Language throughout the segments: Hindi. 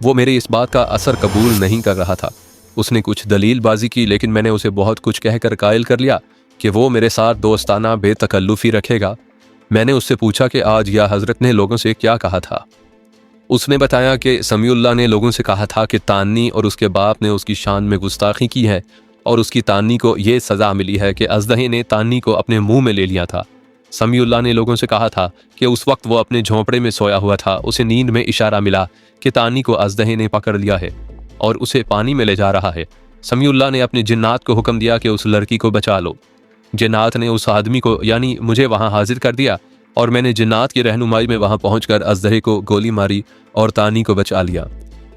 वो मेरी इस बात का असर कबूल नहीं कर रहा था। उसने कुछ दलीलबाजी की, लेकिन मैंने उसे बहुत कुछ कहकर कायल कर लिया कि वो मेरे साथ दोस्ताना बेतकल्लुफ़ी रखेगा। मैंने उससे पूछा कि आज या हज़रत ने लोगों से क्या कहा था। उसने बताया कि समीउल्लाह ने लोगों से कहा था कि तानी और उसके बाप ने उसकी शान में गुस्ताखी की है और उसकी तानी को ये सज़ा मिली है कि अजदहे ने तानी को अपने मुंह में ले लिया था। समीउल्लाह ने लोगों से कहा था कि उस वक्त वो अपने झोंपड़े में सोया हुआ था। उसे नींद में इशारा मिला कि तानी को अजदहे ने पकड़ लिया है और उसे पानी में ले जा रहा है। समीउल्लाह ने अपने जिन्नात को हुक्म दिया कि उस लड़की को बचा लो। जिन्नात ने उस आदमी को यानी मुझे वहां हाजिर कर दिया और मैंने जिन्नात की रहनुमाई में वहां पहुंचकर अजदहे को गोली मारी और तानी को बचा लिया।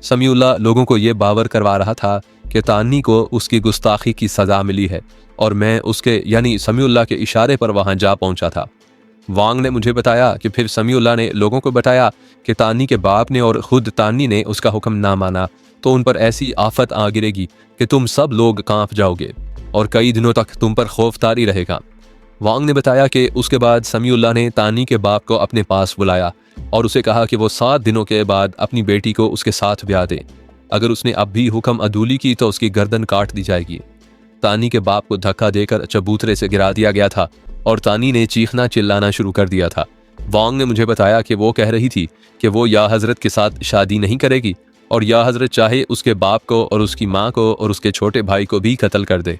समीउल्लाह लोगों को ये बावर करवा रहा था कि तानी को उसकी गुस्ताखी की सज़ा मिली है और मैं उसके यानी समीउल्लाह के इशारे पर वहां जा पहुंचा था। वांग ने मुझे बताया कि फिर समीउल्लाह ने लोगों को बताया कि तानी के बाप ने और खुद तानी ने उसका हुक्म ना माना तो उन पर ऐसी आफत आ गिरेगी कि तुम सब लोग कांप जाओगे और कई दिनों तक तुम पर खौफतारी रहेगा। वांग ने बताया कि उसके बाद समीउल्लाह ने तानी के बाप को अपने पास बुलाया और उसे कहा कि वो 7 दिनों के बाद अपनी बेटी को उसके साथ ब्याह दे। अगर उसने अब भी हुक्म अदूली की तो उसकी गर्दन काट दी जाएगी। तानी के बाप को धक्का देकर चबूतरे से गिरा दिया गया था और तानी ने चीखना चिल्लाना शुरू कर दिया था। वांग ने मुझे बताया कि वो कह रही थी कि वो या हज़रत के साथ शादी नहीं करेगी और या हज़रत चाहे उसके बाप को और उसकी माँ को और उसके छोटे भाई को भी कत्ल कर दे।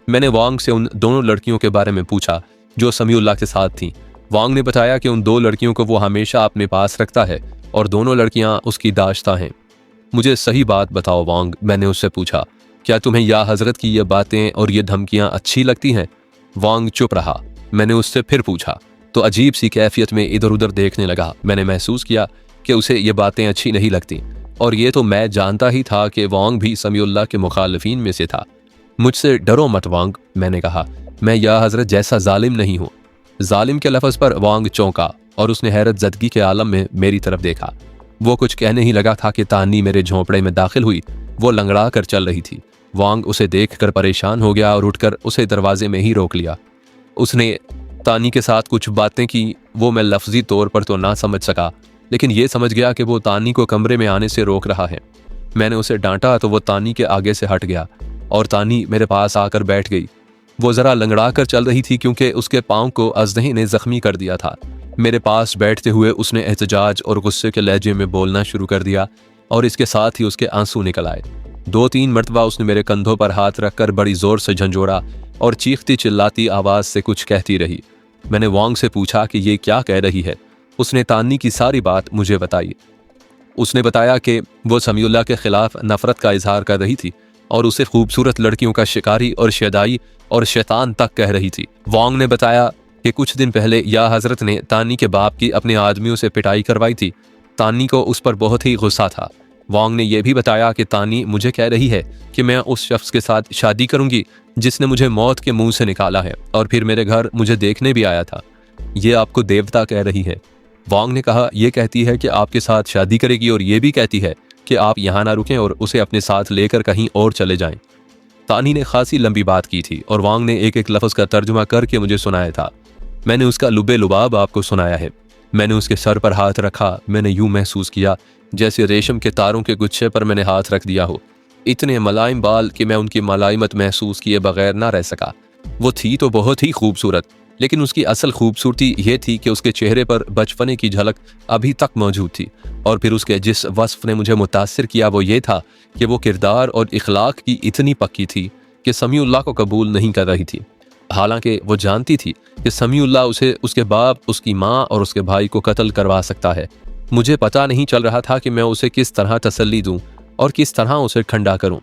मैंने वांग से उन दोनों लड़कियों के बारे में पूछा जो समीउल्लाह के साथ थीं। वांग ने बताया कि उन 2 लड़कियों को वो हमेशा अपने पास रखता है और दोनों लड़कियां उसकी दाश्ता हैं। मुझे सही बात बताओ वांग, मैंने उससे पूछा, क्या तुम्हें या हज़रत की ये बातें और ये धमकियां अच्छी लगती हैं? वांग चुप रहा। मैंने उससे फिर पूछा तो अजीब सी कैफियत में इधर उधर देखने लगा। मैंने महसूस किया कि उसे ये बातें अच्छी नहीं लगती और ये तो मैं जानता ही था कि वांग भी समीउल्लाह के मुखालिफिन में से था। मुझसे डरो मत वांग, मैंने कहा, मैं या हज़रत जैसा जालिम नहीं हूँ। जालिम के लफ्ज़ पर वांग चौंका और उसने हैरत ज़दगी के आलम में मेरी तरफ देखा। वो कुछ कहने ही लगा था कि तानी मेरे झोंपड़े में दाखिल हुई। वो लंगड़ा कर चल रही थी। वांग उसे देखकर परेशान हो गया और उठकर उसे दरवाजे में ही रोक लिया। उसने तानी के साथ कुछ बातें की। वो मैं लफ्जी तौर पर तो ना समझ सका, लेकिन ये समझ गया कि वो तानी को कमरे में आने से रोक रहा है। मैंने उसे डांटा तो वो तानी के आगे से हट गया और तानी मेरे पास आकर बैठ गई। वो ज़रा लंगड़ा कर चल रही थी क्योंकि उसके पाँव को अजदहे ने ज़ख्मी कर दिया था। मेरे पास बैठते हुए उसने एहतजाज और गुस्से के लहजे में बोलना शुरू कर दिया और इसके साथ ही उसके आंसू निकल आए। 2-3 मरतबा उसने मेरे कंधों पर हाथ रखकर बड़ी ज़ोर से झंझोड़ा और चीखती चिल्लाती आवाज़ से कुछ कहती रही। मैंने वांग से पूछा कि ये क्या कह रही है। उसने तानी की सारी बात मुझे बताई। उसने बताया कि वो समीउल्लाह के खिलाफ नफरत का इजहार कर रही थी और उसे खूबसूरत लड़कियों का शिकारी और शैदाई और शैतान तक कह रही थी। वांग ने बताया कि कुछ दिन पहले या हज़रत ने तानी के बाप की अपने आदमियों से पिटाई करवाई थी। तानी को उस पर बहुत ही गुस्सा था। वांग ने यह भी बताया कि तानी मुझे कह रही है कि मैं उस शख्स के साथ शादी करूंगी जिसने मुझे मौत के मुंह से निकाला है और फिर मेरे घर मुझे देखने भी आया था। ये आपको देवता कह रही है। वांग ने कहा, यह कहती है कि आपके साथ शादी करेगी और ये भी कहती है कि आप यहाँ ना रुकें और उसे अपने साथ लेकर कहीं और चले जाएं। तानी ने खासी लंबी बात की थी और वांग ने एक एक लफ्ज़ का तर्जुमा करके मुझे सुनाया था। मैंने उसका लुबे लुबाब आपको सुनाया है। मैंने उसके सर पर हाथ रखा। मैंने यूं महसूस किया जैसे रेशम के तारों के गुच्छे पर मैंने हाथ रख दिया हो। इतने मुलायम बाल कि मैं उनकी मुलायमत महसूस किए बगैर ना रह सका। वो थी तो बहुत ही खूबसूरत, लेकिन उसकी असल खूबसूरती ये थी कि उसके चेहरे पर बचपने की झलक अभी तक मौजूद थी। और फिर उसके जिस वस्फ ने मुझे मुतासिर किया वो ये था कि वो किरदार और इखलाक की इतनी पक्की थी कि समीउल्लाह को कबूल नहीं कर रही थी। हालांकि वो जानती थी कि समीउल्लाह उसे उसके बाप, उसकी माँ और उसके भाई को कत्ल करवा सकता है। मुझे पता नहीं चल रहा था कि मैं उसे किस तरह तसल्ली दूं और किस तरह उसे ठंडा करूं।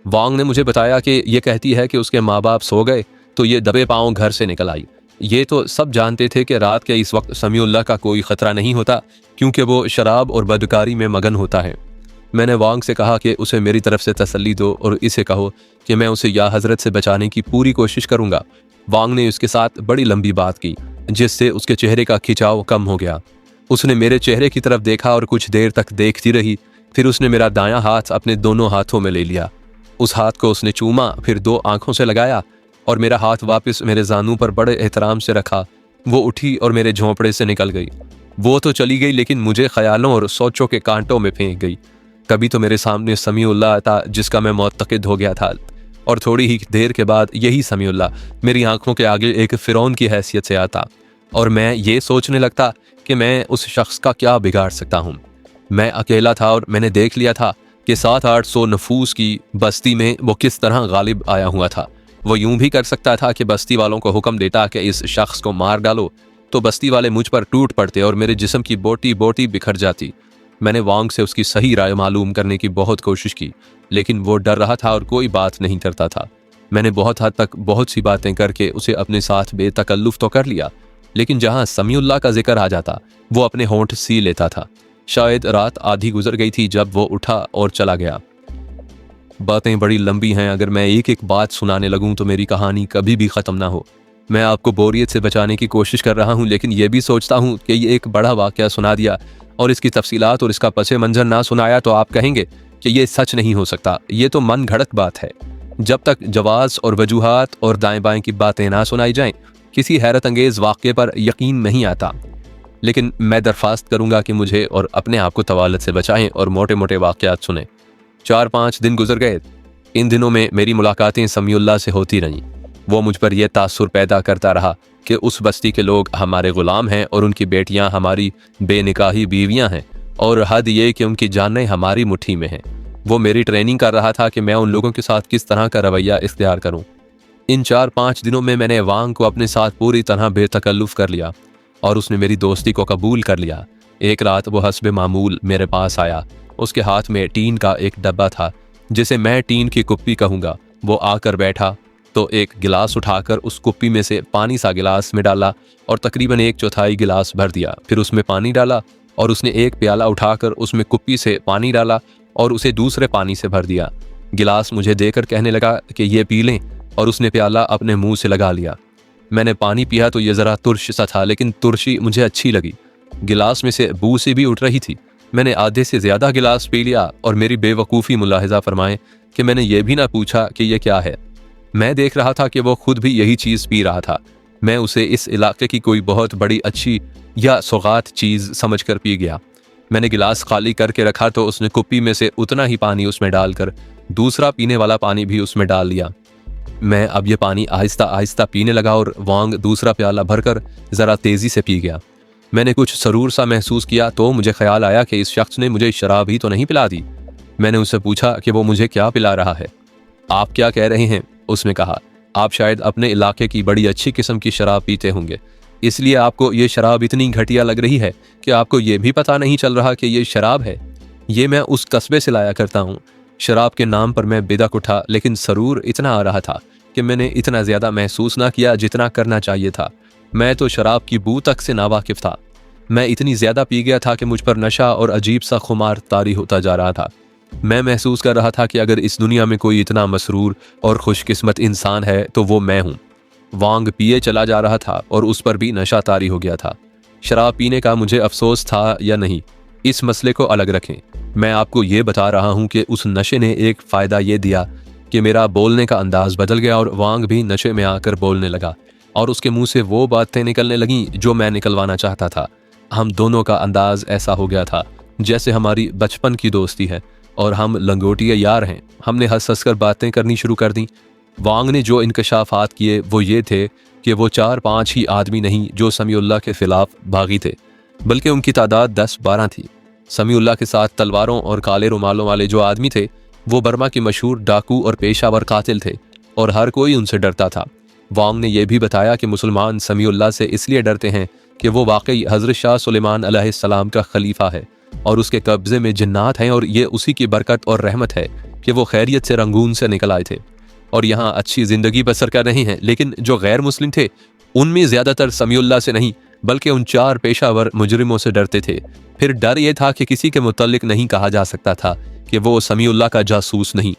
वांग ने मुझे बताया कि ये कहती है कि उसके माँ बाप सो गए तो ये दबे पांव घर से निकल आई। ये तो सब जानते थे कि रात के इस वक्त समीउल्लाह का कोई ख़तरा नहीं होता क्योंकि वो शराब और बदकारी में मगन होता है। मैंने वांग से कहा कि उसे मेरी तरफ से तसल्ली दो और इसे कहो कि मैं उसे या हज़रत से बचाने की पूरी कोशिश करूँगा। वांग ने उसके साथ बड़ी लंबी बात की जिससे उसके चेहरे का खिंचाव कम हो गया। उसने मेरे चेहरे की तरफ देखा और कुछ देर तक देखती रही। फिर उसने मेरा दायां हाथ अपने दोनों हाथों में ले लिया। उस हाथ को उसने चूमा, फिर 2 आंखों से लगाया और मेरा हाथ वापस मेरे जानू पर बड़े एहतराम से रखा। वो उठी और मेरे झोंपड़े से निकल गई। वो तो चली गई लेकिन मुझे ख्यालों और सोचों के कांटों में फेंक गई। कभी तो मेरे सामने समीउल्लाह आता जिसका मैं मुअत्तक़िद हो गया था, और थोड़ी ही देर के बाद यही समीउल्लाह मेरी आंखों के आगे एक फ़िरौन की हैसियत से आता, और मैं ये सोचने लगता कि मैं उस शख्स का क्या बिगाड़ सकता हूँ। मैं अकेला था और मैंने देख लिया था कि 700-800 नफूस की बस्ती में वो किस तरह गालिब आया हुआ था। वो यूं भी कर सकता था कि बस्ती वालों को हुक्म देता कि इस शख्स को मार डालो, तो बस्ती वाले मुझ पर टूट पड़ते और मेरे जिस्म की बोटी बोटी बिखर जाती। मैंने वांग से उसकी सही राय मालूम करने की बहुत कोशिश की, लेकिन वो डर रहा था और कोई बात नहीं करता था। मैंने बहुत हद तक बहुत सी बातें करके उसे अपने साथ बेतकल्लुफ़ तो कर लिया, लेकिन जहाँ समीउल्लाह का जिक्र आ जाता वो अपने होंठ सी लेता था। शायद रात आधी गुजर गई थी जब वो उठा और चला गया। बातें बड़ी लंबी हैं, अगर मैं एक एक बात सुनाने लगूं तो मेरी कहानी कभी भी ख़त्म ना हो। मैं आपको बोरियत से बचाने की कोशिश कर रहा हूं, लेकिन यह भी सोचता हूं कि ये एक बड़ा वाक़या सुना दिया और इसकी तफसीलात और इसका पसे मंजर ना सुनाया तो आप कहेंगे कि ये सच नहीं हो सकता, ये तो मन घड़त बात है। जब तक जवाज़ और वजूहात और दाएं बाएं की बातें ना सुनाई जाएं, किसी हैरत अंगेज़ वाक़े पर यकीन नहीं आता। लेकिन मैं दरख्वास्त करूँगा कि मुझे और अपने आप को तवालत से बचाएं और मोटे मोटे वाक़यात सुने। 4-5 दिन गुजर गए। इन दिनों में मेरी मुलाकातें समीउल्लाह से होती रहीं। वो मुझ पर यह तासुर पैदा करता रहा कि उस बस्ती के लोग हमारे ग़ुलाम हैं और उनकी बेटियां हमारी बेनिकाही बीवियां हैं, और हद ये कि उनकी जानें हमारी मुट्ठी में हैं। वो मेरी ट्रेनिंग कर रहा था कि मैं उन लोगों के साथ किस तरह का रवैया इख्तियार करूं। इन 4-5 दिनों में मैंने वांग को अपने साथ पूरी तरह बेतकल्लुफ़ कर लिया और उसने मेरी दोस्ती को कबूल कर लिया। एक रात वो हस्बे मामूल मेरे पास आया। उसके हाथ में टीन का एक डब्बा था, जिसे मैं टीन की कुप्पी कहूँगा। वो आकर बैठा तो एक गिलास उठाकर उस कुप्पी में से पानी सा गिलास में डाला और तकरीबन 1/4 गिलास भर दिया। फिर उसमें पानी डाला और उसने एक प्याला उठाकर उसमें कुप्पी से पानी डाला और उसे दूसरे पानी से भर दिया। गिलास मुझे देकर कहने लगा कि ये पी लें, और उसने प्याला अपने मुंह से लगा लिया। मैंने पानी पिया तो ये ज़रा तुर्श सा था, लेकिन तुर्शी मुझे अच्छी लगी। गिलास में से बू सी भी उठ रही थी। मैंने आधे से ज़्यादा गिलास पी लिया और मेरी बेवकूफ़ी मुलाहिज़ा फरमाए कि मैंने ये भी ना पूछा कि ये क्या है। मैं देख रहा था कि वो खुद भी यही चीज़ पी रहा था। मैं उसे इस इलाके की कोई बहुत बड़ी अच्छी या सौगात चीज़ समझ कर पी गया। मैंने गिलास खाली करके रखा तो उसने कुप्पी में से उतना ही पानी उसमें डालकर दूसरा पीने वाला पानी भी उसमें डाल दिया। मैं अब ये पानी आहिस्ता आहिस्ता पीने लगा और वांग दूसरा प्याला भरकर ज़रा तेज़ी से पी गया। मैंने कुछ सरूर सा महसूस किया तो मुझे ख्याल आया कि इस शख्स ने मुझे शराब ही तो नहीं पिला दी। मैंने उससे पूछा कि वो मुझे क्या पिला रहा है। आप क्या कह रहे हैं? उसने कहा, आप शायद अपने इलाके की बड़ी अच्छी किस्म की शराब पीते होंगे, इसलिए आपको ये शराब इतनी घटिया लग रही है कि आपको ये भी पता नहीं चल रहा कि ये शराब है। ये मैं उस कस्बे से लाया करता हूँ। शराब के नाम पर मैं बेदक उठा, लेकिन सरूर इतना आ रहा था कि मैंने इतना ज़्यादा महसूस ना किया जितना करना चाहिए था। मैं तो शराब की बू तक से नावाकिफ़ था। मैं इतनी ज़्यादा पी गया था कि मुझ पर नशा और अजीब सा खुमार तारी होता जा रहा था। मैं महसूस कर रहा था कि अगर इस दुनिया में कोई इतना मसरूर और खुशकिस्मत इंसान है तो वो मैं हूँ। वांग पिए चला जा रहा था और उस पर भी नशा तारी हो गया था। शराब पीने का मुझे अफसोस था या नहीं, इस मसले को अलग रखें। मैं आपको ये बता रहा हूँ कि उस नशे ने एक फ़ायदा ये दिया कि मेरा बोलने का अंदाज़ बदल गया और वांग भी नशे में आकर बोलने लगा और उसके मुंह से वो बातें निकलने लगीं जो मैं निकलवाना चाहता था। हम दोनों का अंदाज़ ऐसा हो गया था जैसे हमारी बचपन की दोस्ती है और हम लंगोटिया यार हैं। हमने हंस हंस कर बातें करनी शुरू कर दी। वांग ने जो इंकशाफात किए वो ये थे कि वो 4-5 ही आदमी नहीं जो समीउल्लाह के ख़िलाफ़ भागी थे, बल्कि उनकी तादाद 10-12 थी। समीउल्लाह के साथ तलवारों और काले रुमालों वाले जो आदमी थे वो बर्मा के मशहूर डाकू और पेशावर कातिल थे और हर कोई उनसे डरता था। वांग ने यह भी बताया कि मुसलमान समीउल्लाह से इसलिए डरते हैं कि वो वाकई हज़रत शाह सुलेमान अलैहिस्सलाम का खलीफा है और उसके कब्ज़े में जिन्नात हैं, और ये उसी की बरकत और रहमत है कि वो खैरियत से रंगून से निकल आए थे और यहाँ अच्छी ज़िंदगी बसर कर रहे हैं। लेकिन जो गैर मुस्लिम थे उनमें ज़्यादातर समीउल्लाह से नहीं बल्कि उन 4 पेशावर मुजरिमों से डरते थे। फिर डर ये था कि किसी के मुतल्लिक नहीं कहा जा सकता था कि वो समीउल्लाह का जासूस नहीं।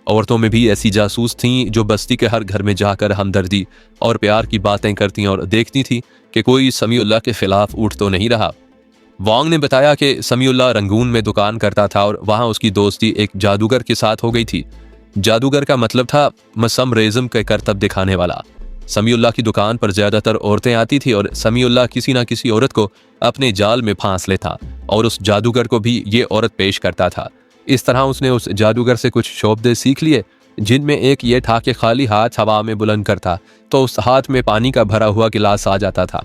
औरतों में भी ऐसी जासूस थीं जो बस्ती के हर घर में जाकर हमदर्दी और प्यार की बातें करती और देखती थी कि कोई समीउल्लाह के ख़िलाफ़ उठ तो नहीं रहा। वांग ने बताया कि समीउल्लाह रंगून में दुकान करता था और वहाँ उसकी दोस्ती एक जादूगर के साथ हो गई थी। जादूगर का मतलब था मसमरेज़म के करतब दिखाने वाला। समीउल्लाह की दुकान पर ज़्यादातर औरतें आती थी और समीउल्लाह किसी न किसी औरत को अपने जाल में फांस लेता और उस जादूगर को भी ये औरत पेश करता था। इस तरह उसने उस जादूगर से कुछ शोबदे सीख लिए, जिनमें एक ये था कि खाली हाथ हवा में बुलंद करता तो उस हाथ में पानी का भरा हुआ गिलास आ जाता था।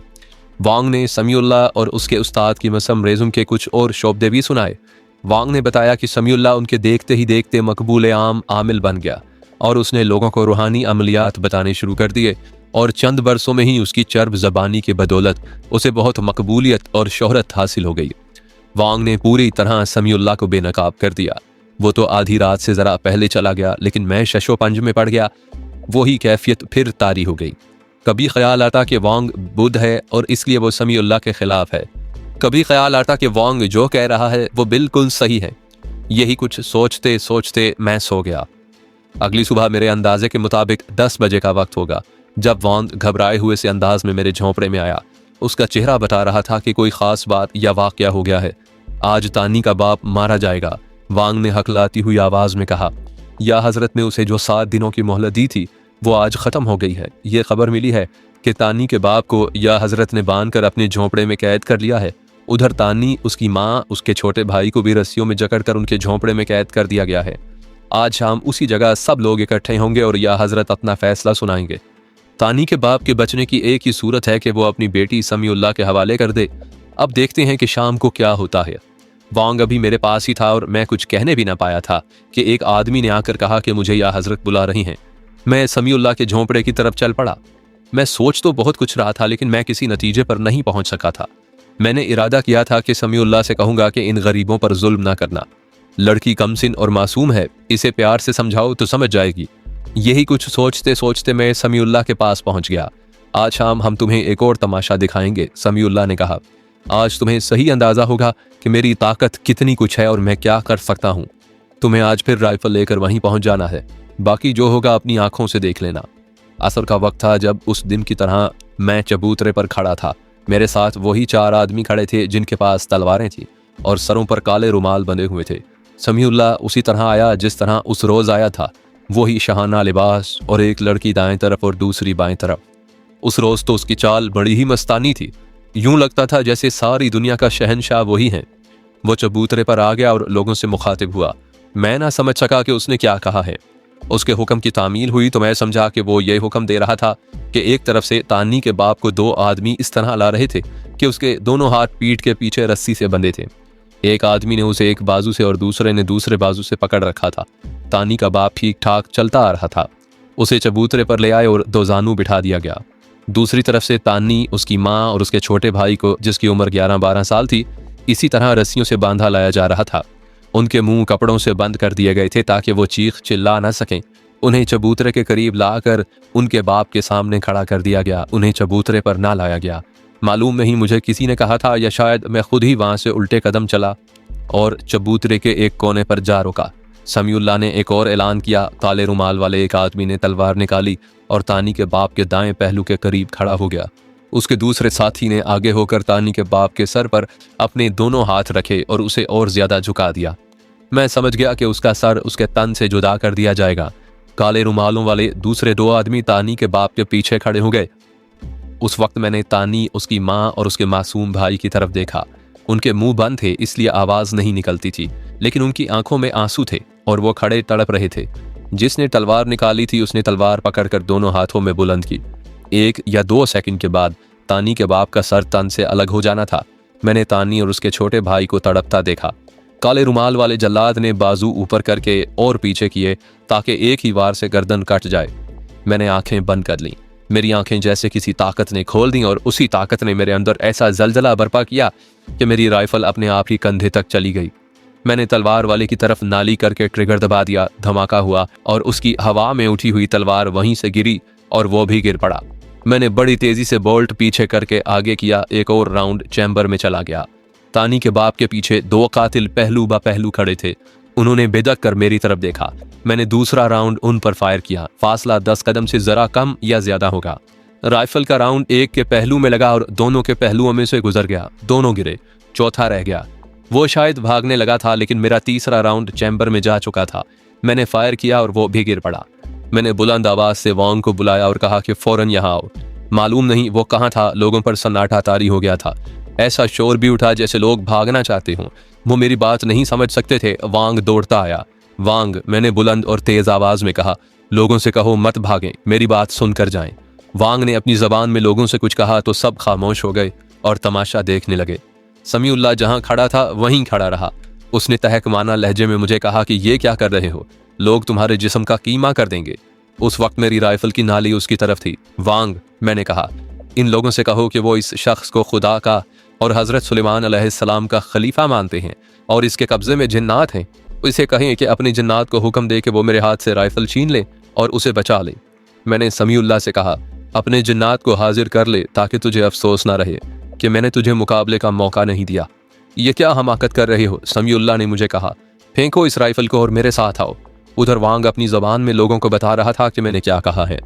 वांग ने समीउल्लाह और उसके उस्ताद की मसम रेजुम के कुछ और शोबदे भी सुनाए। वांग ने बताया कि समीउल्लाह उनके देखते ही देखते मकबूल आम आमिल बन गया और उसने लोगों को रूहानी अमलियात बताने शुरू कर दिए और चंद बरसों में ही उसकी चर्ब ज़बानी की बदौलत उसे बहुत मकबूलियत और शोहरत हासिल हो गई। वांग ने पूरी तरह समीउल्लाह को बेनकाब कर दिया। वो तो आधी रात से ज़रा पहले चला गया, लेकिन मैं शशोपंज में पड़ गया। वही कैफियत फिर तारी हो गई। कभी ख्याल आता कि वांग बुद्ध है और इसलिए वो समीउल्लाह के खिलाफ है, कभी ख्याल आता कि वांग जो कह रहा है वो बिल्कुल सही है। यही कुछ सोचते सोचते मैं सो गया। अगली सुबह मेरे अंदाजे के मुताबिक 10 बजे का वक्त होगा जब वांग घबराए हुए से अंदाज में मेरे झोंपड़े में आया। उसका चेहरा बता रहा था कि कोई खास बात या वाकया हो गया है। आज तानी का बाप मारा जाएगा, वांग ने हकलाती हुई आवाज में कहा। या हजरत ने उसे जो 7 दिनों की मोहलत दी थी वो आज खत्म हो गई है। ये खबर मिली है कि तानी के बाप को या हजरत ने बांध कर अपने झोंपड़े में कैद कर लिया है। उधर तानी, उसकी माँ, उसके छोटे भाई को भी रस्सियों में जकड़कर उनके झोंपड़े में कैद कर दिया गया है। आज शाम उसी जगह सब लोग इकट्ठे होंगे और या हजरत अपना फैसला सुनाएंगे। तानी के बाप के बचने की एक ही सूरत है कि वो अपनी बेटी समीउल्लाह के हवाले कर दे। अब देखते हैं कि शाम को क्या होता है। वांग अभी मेरे पास ही था और मैं कुछ कहने भी ना पाया था कि एक आदमी ने आकर कहा कि मुझे या हजरत बुला रही हैं। मैं समीउल्लाह के झोंपड़े की तरफ चल पड़ा। मैं सोच तो बहुत कुछ रहा था, लेकिन मैं किसी नतीजे पर नहीं पहुंच सका था। मैंने इरादा किया था कि समीउल्लाह से कहूंगा कि इन गरीबों पर जुल्म ना करना। लड़की कमसिन और मासूम है, इसे प्यार से समझाओ तो समझ जाएगी। यही कुछ सोचते सोचते मैं समीउल्लाह के पास पहुंच गया। आज शाम हम तुम्हें एक और तमाशा दिखाएंगे, समीउल्लाह ने कहा। आज तुम्हें सही अंदाजा होगा कि मेरी ताकत कितनी कुछ है और मैं क्या कर सकता हूँ। तुम्हें आज फिर राइफल लेकर वहीं पहुंच जाना है। बाकी जो होगा अपनी आंखों से देख लेना। असर का वक्त था जब उस दिन की तरह मैं चबूतरे पर खड़ा था। मेरे साथ वही 4 आदमी खड़े थे जिनके पास तलवारें थी और सरों पर काले रुमाल बंधे हुए थे। समीउल्लाह उसी तरह आया जिस तरह उस रोज आया था, वही शहाना लिबास और एक लड़की दाएं तरफ और दूसरी बाएं तरफ। उस रोज तो उसकी चाल बड़ी ही मस्तानी थी। यूं लगता था जैसे सारी दुनिया का शहंशाह वही है। वो चबूतरे पर आ गया और लोगों से मुखातिब हुआ। मैं ना समझ सका कि उसने क्या कहा है। उसके हुक्म की तामील हुई तो मैं समझा कि वो ये हुक्म दे रहा था कि एक तरफ से तानी के बाप को 2 आदमी इस तरह ला रहे थे कि उसके दोनों हाथ पीठ के पीछे रस्सी से बंधे थे। एक आदमी ने उसे एक बाजू से और दूसरे ने दूसरे बाजू से पकड़ रखा था। तानी का बाप ठीक ठाक चलता आ रहा था। उसे चबूतरे पर ले आए और 2 जानू बिठा दिया गया। दूसरी तरफ से तानी, उसकी माँ और उसके छोटे भाई को, जिसकी उम्र 11-12 साल थी, इसी तरह रस्सियों से बांधा लाया जा रहा था। उनके मुंह कपड़ों से बंद कर दिए गए थे ताकि वो चीख चिल्ला न सकें। उन्हें चबूतरे के करीब लाकर उनके बाप के सामने खड़ा कर दिया गया। उन्हें चबूतरे पर ना लाया गया। मालूम नहीं मुझे किसी ने कहा था या शायद मैं खुद ही वहां से उल्टे कदम चला और चबूतरे के एक कोने पर जा रुका। समीउल्लाह ने एक और ऐलान किया। काले रुमाल वाले एक आदमी ने तलवार निकाली और तानी के बाप के दाएं पहलू के करीब खड़ा हो गया। उसके दूसरे साथी ने आगे होकर तानी के बाप के सर पर अपने दोनों हाथ रखे और उसे और ज्यादा झुका दिया। मैं समझ गया कि उसका सर उसके तन से जुदा कर दिया जाएगा। काले रुमालों वाले दूसरे 2 आदमी तानी के बाप के पीछे खड़े हो गए। उस वक्त मैंने तानी, उसकी माँ और उसके मासूम भाई की तरफ देखा। उनके मुंह बंद थे इसलिए आवाज नहीं निकलती थी, लेकिन उनकी आंखों में आंसू थे और वो खड़े तड़प रहे थे। जिसने तलवार निकाली थी उसने तलवार पकड़कर दोनों हाथों में बुलंद की। 1 या 2 सेकंड के बाद तानी के बाप का सर तन से अलग हो जाना था। मैंने तानी और उसके छोटे भाई को तड़पता देखा। काले रुमाल वाले जल्लाद ने बाजू ऊपर करके और पीछे किए ताकि एक ही वार से गर्दन कट जाए। मैंने आंखें बंद कर लीं। मेरी आंखें जैसे किसी ताकत ने खोल दी और उसी ताकत ने मेरे अंदर ऐसा जलजला बर्पा किया कि मेरी राइफल अपने आप ही कंधे तक चली गई। मैंने तलवार वाले की तरफ नाली करके ट्रिगर दबा दिया। धमाका हुआ और उसकी हवा में उठी हुई तलवार वहीं से गिरी और वो भी गिर पड़ा। मैंने बड़ी तेजी से बोल्ट पीछे करके आगे किया। एक और राउंड चैम्बर में चला गया। तानी के बाप के पीछे 2 कातिल पहलू बा पहलू खड़े थे। उन्होंने बेधक कर मेरी तरफ देखा। मैंने दूसरा राउंड उन पर फायर किया। फासला 10 कदम से जरा कम या ज्यादा होगा। राइफल का राउंड एक के पहलू में लगा और दोनों के पहलुओं में से गुजर गया। दोनों गिरे, चौथा रह गया। वो शायद भागने लगा था, लेकिन मेरा तीसरा राउंड चैम्बर में जा चुका था। मैंने फायर किया और वो भी गिर पड़ा। मैंने बुलंद आवाज से वांग को बुलाया और कहा कि फौरन यहाँ आओ। मालूम नहीं वो कहाँ था। लोगों पर सन्नाटा तारी हो गया था। ऐसा शोर भी उठा जैसे लोग भागना चाहते हों। वो मेरी बात नहीं समझ सकते थे। वांग दौड़ता आया। वांग, मैंने बुलंद और तेज आवाज में कहा, लोगों से कहो मत भागें, मेरी बात सुनकर जाएं। वांग ने अपनी जबान में लोगों से कुछ कहा तो सब खामोश हो गए और तमाशा देखने लगे। समीउल्लाह जहां खड़ा था वहीं खड़ा रहा। उसने तहकमाना लहजे में मुझे कहा कि ये क्या कर रहे हो, लोग तुम्हारे जिस्म का कीमा कर देंगे। उस वक्त मेरी राइफल की नाली उसकी तरफ थी। वांग, मैंने कहा, इन लोगों से कहो कि वो इस शख्स को खुदा का और हजरत सुलेमान अलैहिस्सलाम का खलीफा मानते हैं और इसके कब्जे में जिन्नात हैं। इसे कहें कि अपनी जिन्नात को हुक्म दे कि वो मेरे हाथ से राइफल छीन ले और उसे बचा ले। मैंने समीउल्लाह से कहा, अपने जिन्नात को हाजिर कर ले ताकि तुझे अफसोस ना रहे कि मैंने तुझे मुकाबले का मौका नहीं दिया। ये क्या हमाकत कर रहे हो? समीउल्लाह ने मुझे कहा, फेंको इस राइफल को और मेरे साथ आओ। उधर वांग अपनी जबान में लोगों को बता रहा था कि मैंने क्या कहा है।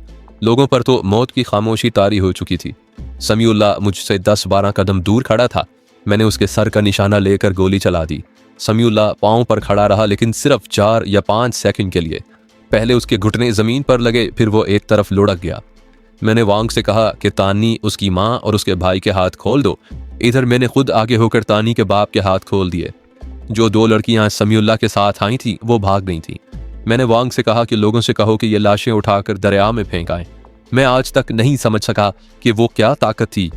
लोगों पर तो मौत की खामोशी तारी हो चुकी थी। समीउल्लाह मुझसे 10-12 कदम दूर खड़ा था। मैंने उसके सर का निशाना लेकर गोली चला दी। समीउल्लाह पांव पर खड़ा रहा, लेकिन सिर्फ 4 या 5 सेकंड के लिए। पहले उसके घुटने जमीन पर लगे, फिर वो एक तरफ लुढ़क गया। मैंने वांग से कहा कि तानी, उसकी माँ और उसके भाई के हाथ खोल दो। इधर मैंने खुद आगे होकर तानी के बाप के हाथ खोल दिए। जो 2 लड़कियां समीउल्लाह के साथ आई थी वो भाग गई थी। मैंने वांग से कहा कि लोगों से कहो कि ये लाशें उठाकर दरिया में फेंक आएं। मैं आज तक नहीं समझ सका कि वो क्या ताकत थी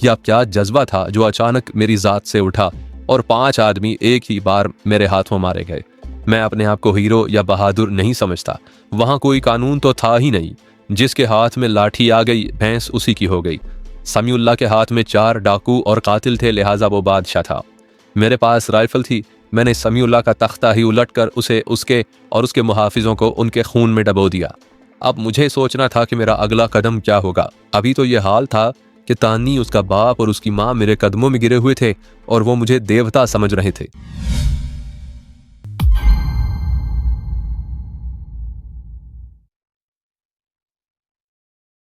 या क्या जज्बा था जो अचानक मेरी जात से उठा और 5 आदमी एक ही बार मेरे हाथों मारे गए। मैं अपने आप को हीरो या बहादुर नहीं समझता। वहां कोई कानून तो था ही नहीं। जिसके हाथ में लाठी आ गई, भैंस उसी की हो गई। समीउल्लाह के हाथ में 4 डाकू और कातिल थे, लिहाजा वो बादशाह था। मेरे पास राइफल थी। मैंने समीउल्लाह का तख्ता ही उलटकर उसे, उसके और उसके मुहाफिजों को उनके खून में डबो दिया। अब मुझे सोचना था कि मेरा अगला कदम क्या होगा। अभी तो यह हाल था कि तानी, उसका बाप और उसकी माँ मेरे कदमों में गिरे हुए थे और वो मुझे देवता समझ रहे थे।